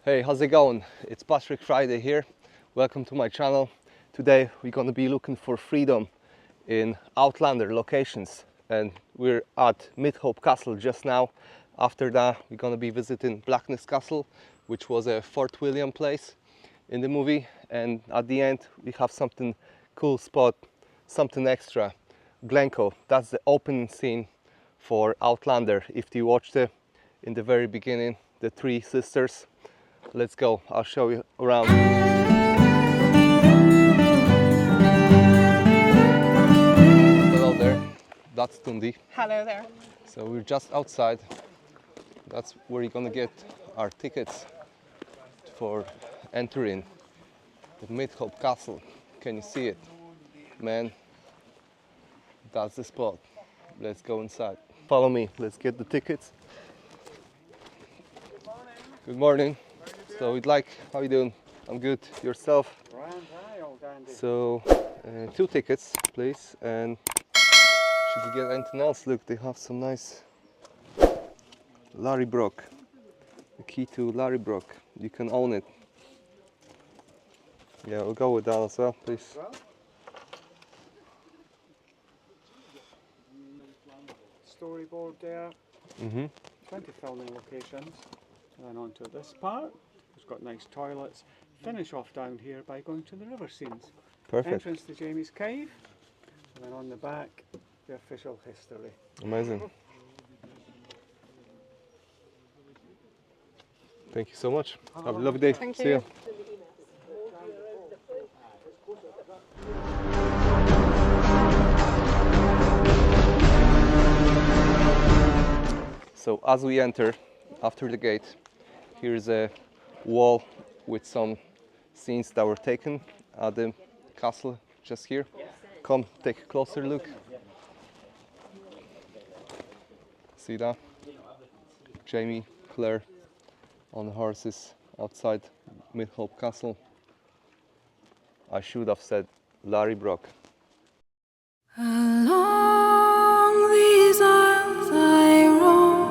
Hey, how's it going? It's Patrick Friday here. Welcome to my channel. Today we're going to be looking for freedom in Outlander Locations, and we're at Midhope Castle just now. After that we're going to be visiting Blackness Castle, which was a Fort William place in the movie, and at the end we have something cool spot, something extra. Glencoe, that's the opening scene for Outlander. If you watched it in the very beginning, the three sisters. Let's go, I'll show you around. Hello there, that's Tundi. Hello there. So we're just outside. That's where you're gonna get our tickets for entering the Midhope Castle. Can you see it? Man, that's the spot. Let's go inside. Follow me, let's get the tickets. Good morning. So we'd like, how you doing? I'm good. Yourself? So, 2 tickets, please. And should we get anything else? Look, they have some nice Lallybroch. The key to Lallybroch. You can own it. Yeah, we'll go with that as well, please. Storyboard there. 20 filming locations. And then onto this part. It's got nice toilets. Finish off down here by going to the river scenes. Perfect. Entrance to Jamie's cave. And then on the back, the official history. Amazing. Thank you so much. Have a lovely day. Thank See you. you. So as we enter, after the gate, here's a wall with some scenes that were taken at the castle just here. Come take a closer look. See that? Jamie, Claire on the horses outside Midhope Castle. I should have said Lallybroch. Along these aisles I roam,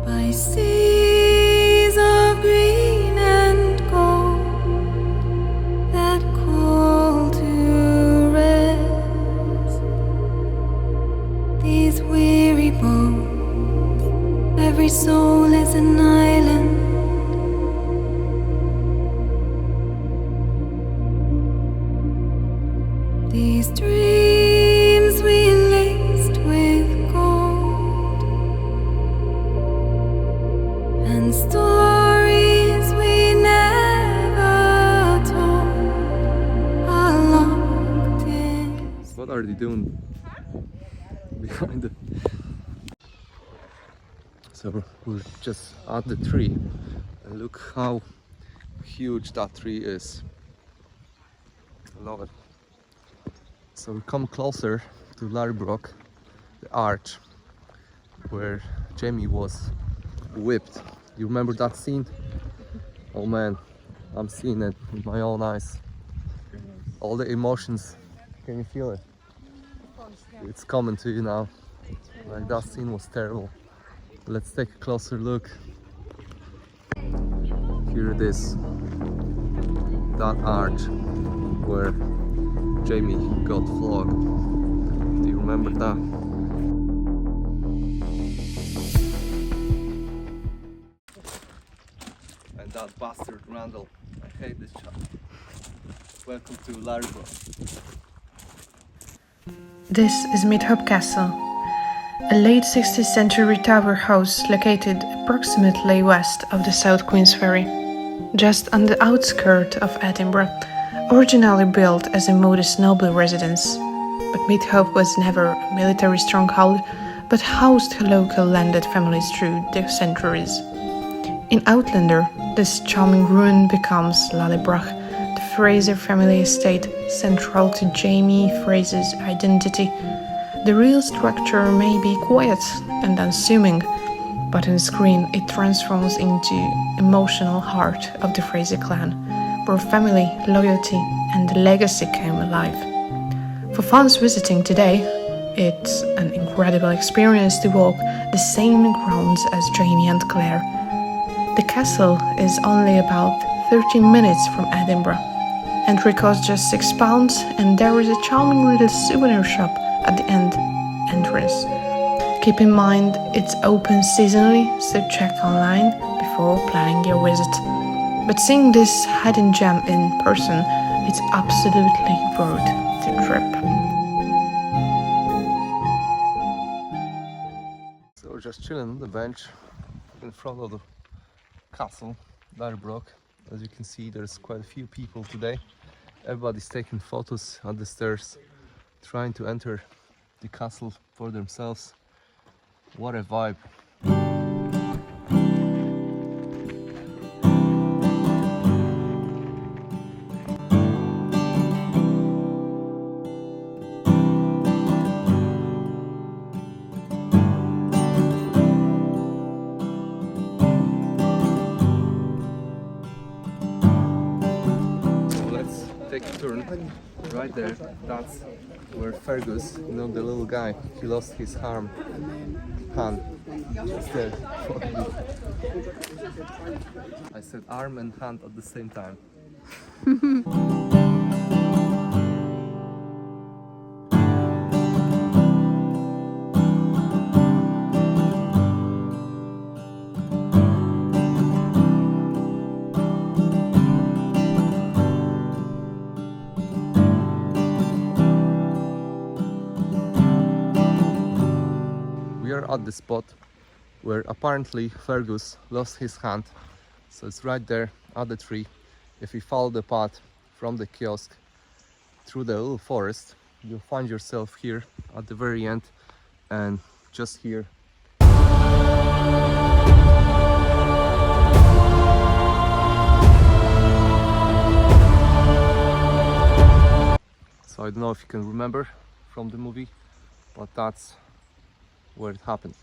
by seas of green and gold that call to rest. These weary boats, every soul is an island. These dreams we laced with gold, and stories we never told are locked in. What are they doing behind it? So we're just at the tree, and look how huge that tree is. I love it. So we come closer to Lallybroch, the arch where Jamie was whipped. You remember that scene? Oh man, I'm seeing it with my own eyes. All the emotions, can you feel it? It's coming to you now. Like, that scene was terrible. Let's take a closer look. Here it is, that arch where Jamie got flogged. Do you remember that? And that bastard Randall. I hate this chap. Welcome to Lallybroch. This is Midhope Castle, a late 16th century tower house located approximately west of the South Queensferry, just on the outskirts of Edinburgh. Originally built as a modest noble residence, but Midhope was never a military stronghold, but housed local landed families through the centuries. In Outlander, this charming ruin becomes Lallybroch, the Fraser family estate central to Jamie Fraser's identity. The real structure may be quiet and unassuming, but on screen it transforms into emotional heart of the Fraser clan, where family, loyalty and legacy came alive. For fans visiting today, It's an incredible experience to walk the same grounds as Jamie and Claire. The castle is only about 13 minutes from Edinburgh. Entry costs just £6 and there is a charming little souvenir shop at the entrance. Keep in mind it's open seasonally, so check online before planning your visit. But seeing this hidden gem in person, it's absolutely worth the trip. So we're just chilling on the bench in front of the castle, Lallybroch. As you can see, there's quite a few people today. Everybody's taking photos on the stairs, trying to enter the castle for themselves. What a vibe. Take a turn right there. That's where Fergus, you know, the little guy, he lost his hand. Instead. I said arm and hand at the same time. We are at the spot where apparently Fergus lost his hand, so it's right there at the tree. If you follow the path from the kiosk through the little forest, you'll find yourself here at the very end, and just here so I don't know if you can remember from the movie, but that's where it happened.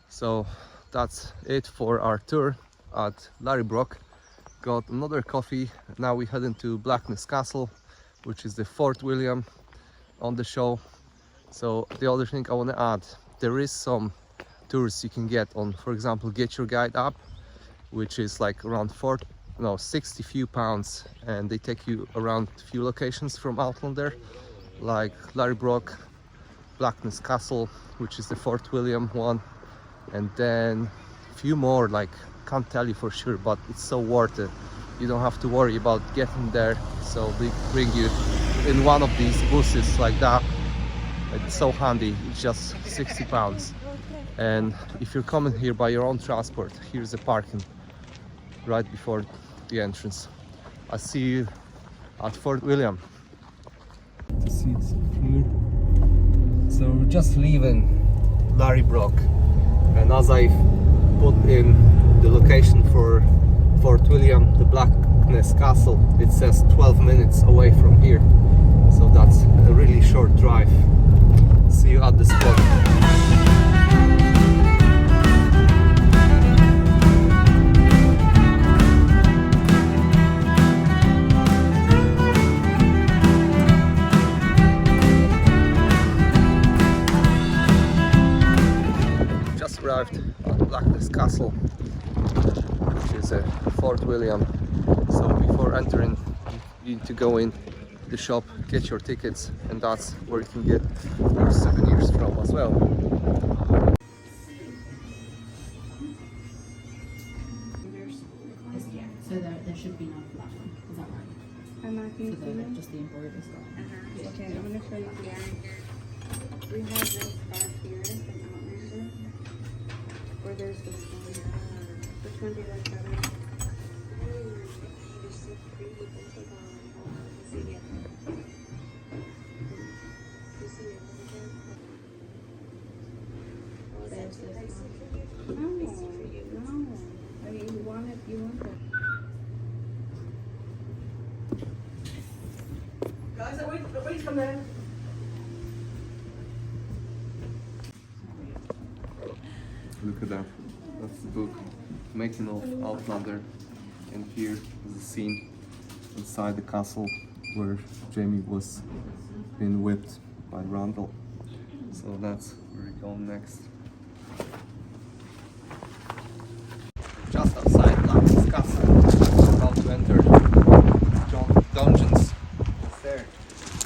So that's it for our tour at Lallybroch. Got another coffee. Now we head into Blackness Castle, which is the Fort William on the show. So the other thing I want to add, there is some tours you can get on, for example, Get Your Guide app, which is like around 60 few pounds, and they take you around a few locations from Outlander, like Lallybroch, Blackness Castle, which is the Fort William one, and then a few more, like can't tell you for sure, but it's so worth it. You don't have to worry about getting there, so they bring you in one of these buses like that. It's so handy. It's just £60. And if you're coming here by your own transport, here's the parking right before the entrance. I'll see you at Fort William. The seats here. So we're just leaving Lallybroch, and as I put in the location for Fort William, the Blackness Castle, it says 12 minutes away from here, so that's a really short drive. See you at the spot. Arrived at Blackness Castle, which is a Fort William. So before entering, you need to go in the shop, get your tickets, and that's where you can get your souvenirs from as well. So there should be none for that one, is that right? I'm not So going to just the embroidery stuff. Okay, I'm going to show you the iron here. We have this scarf here in Outlander. Or there's this one. Which one do you like better? They're so pretty. Both of them. See the other one. You see the other one? Oh, there's this one. No. I mean, you want it, you want it. Guys, wait for them. at that. That's the book, Making of Outlander. And here is a scene inside the castle where Jamie was being whipped by Randall. So that's where we're going next. Just outside Blackness castle, we're about to enter the dungeons. It's there.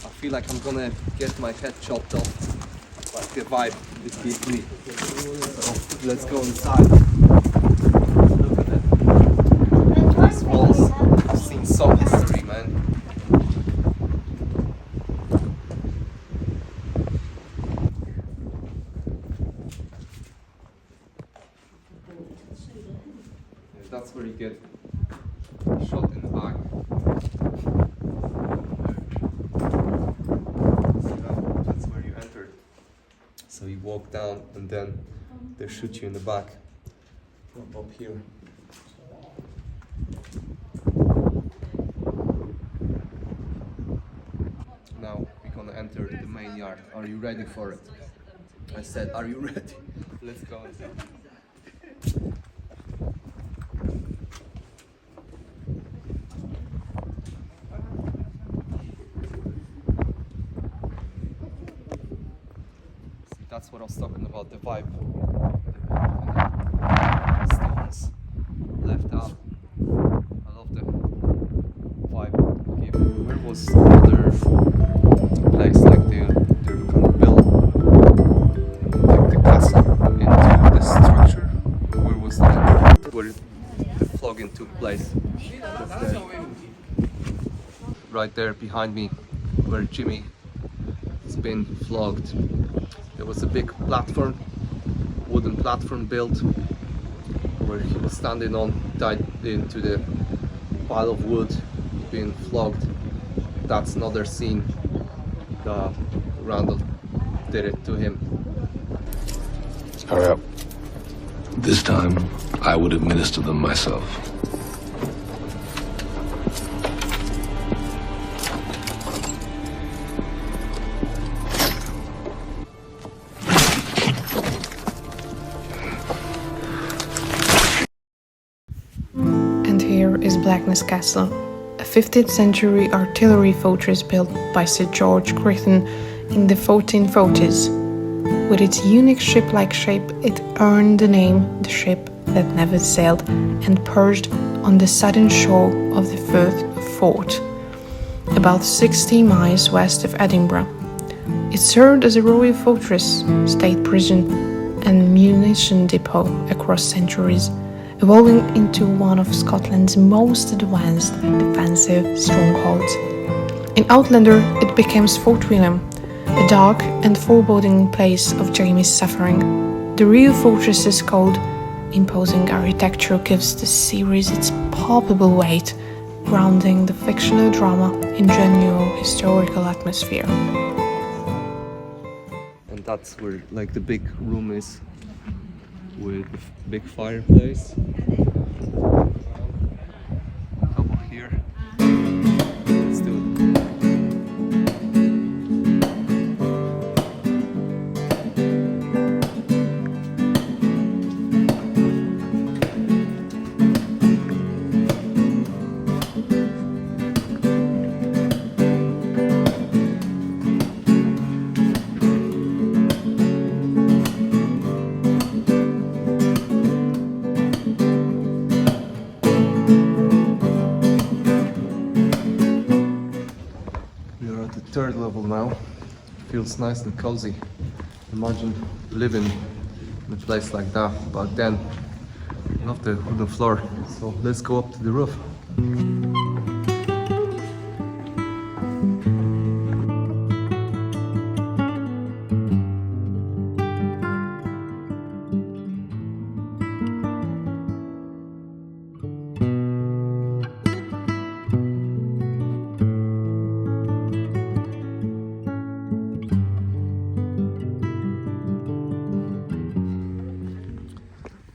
I feel like I'm gonna get my head chopped off, like the vibe it gives me. So let's go inside. Look at it. These walls have seen some history, man. That's where you get shot in the back. So that's where you entered. So you walk down and then they shoot you in the back from up here. Now we're gonna enter the main yard. Are you ready for it? I said, are you ready? Let's go inside. That's what I was talking about, the vibe. Stones left out. I love the vibe. Okay. Where was another place like they're gonna build like the castle into the structure? Where was that? Where the flogging took place? That's there. Right there behind me, where Jimmy has been flogged. There was a big platform, wooden platform built, where he was standing on, tied into the pile of wood, being flogged. That's another scene that Randall did it to him. Hurry up. This time, I would administer them myself. Here is Blackness Castle, a 15th century artillery fortress built by Sir George Griffin in the 1440s. With its unique ship-like shape, it earned the name the ship that never sailed and perched on the southern shore of the Firth Fort, about 60 miles west of Edinburgh. It served as a royal fortress, state prison, and munition depot across centuries, evolving into one of Scotland's most advanced defensive strongholds. In Outlander, it became Fort William, a dark and foreboding place of Jamie's suffering. The real fortress's cold, imposing architecture gives the series its palpable weight, grounding the fictional drama in genuine historical atmosphere. And that's where like the big room is, with the big fireplace. Couple here. Let's do it. Third level now. Feels nice and cozy. Imagine living in a place like that, but then I love the wooden floor. So let's go up to the roof.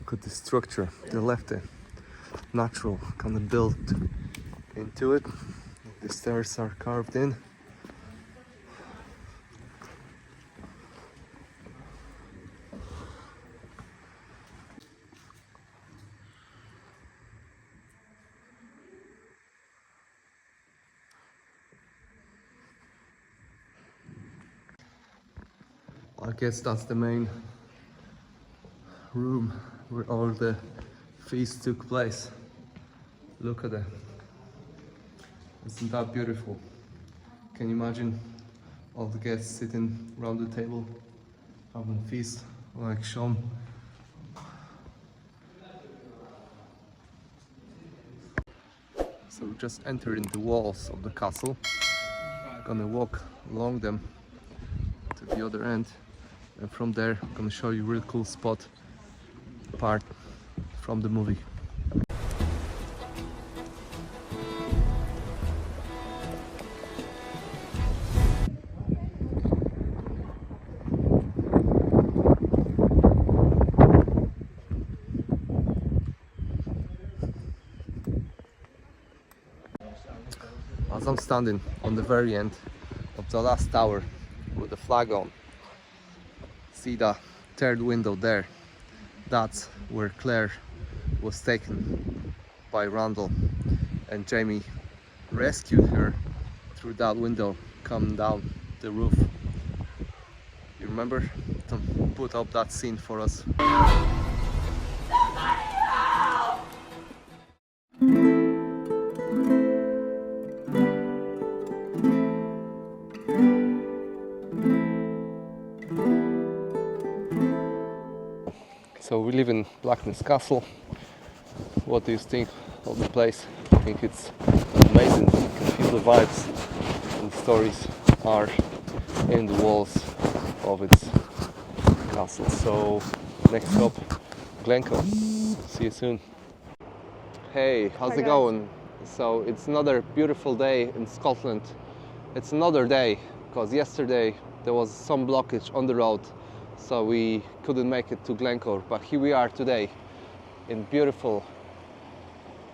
Look at the structure. They left a natural kind of built into it. The stairs are carved in. I guess that's the main room where all the feast took place. Look at that. Isn't that beautiful? Can you imagine all the guests sitting around the table having a feast like shown? So we just entered the walls of the castle. Gonna walk along them to the other end, and from there I'm gonna show you a really cool spot part from the movie. As I'm standing on the very end of the last tower with the flag on, see the third window there? That's where Claire was taken by Randall, and Jamie rescued her through that window coming down the roof. You remember? Tom put up that scene for us. So we live in Blackness Castle. What do you think of the place? I think it's amazing. You can feel the vibes and the stories are in the walls of its castle. So next stop, Glencoe. See you soon. Hey, how's it going? So it's another beautiful day in Scotland. It's another day because yesterday there was some blockage on the road, so we couldn't make it to Glencoe, but here we are today in beautiful,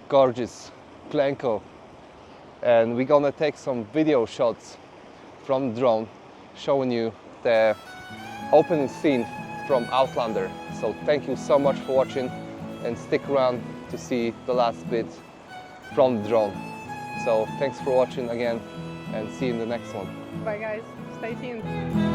gorgeous Glencoe, and we're gonna take some video shots from the drone showing you the opening scene from Outlander. So thank you so much for watching, and stick around to see the last bit from the drone. So thanks for watching again, and see you in the next one. Bye guys, stay tuned.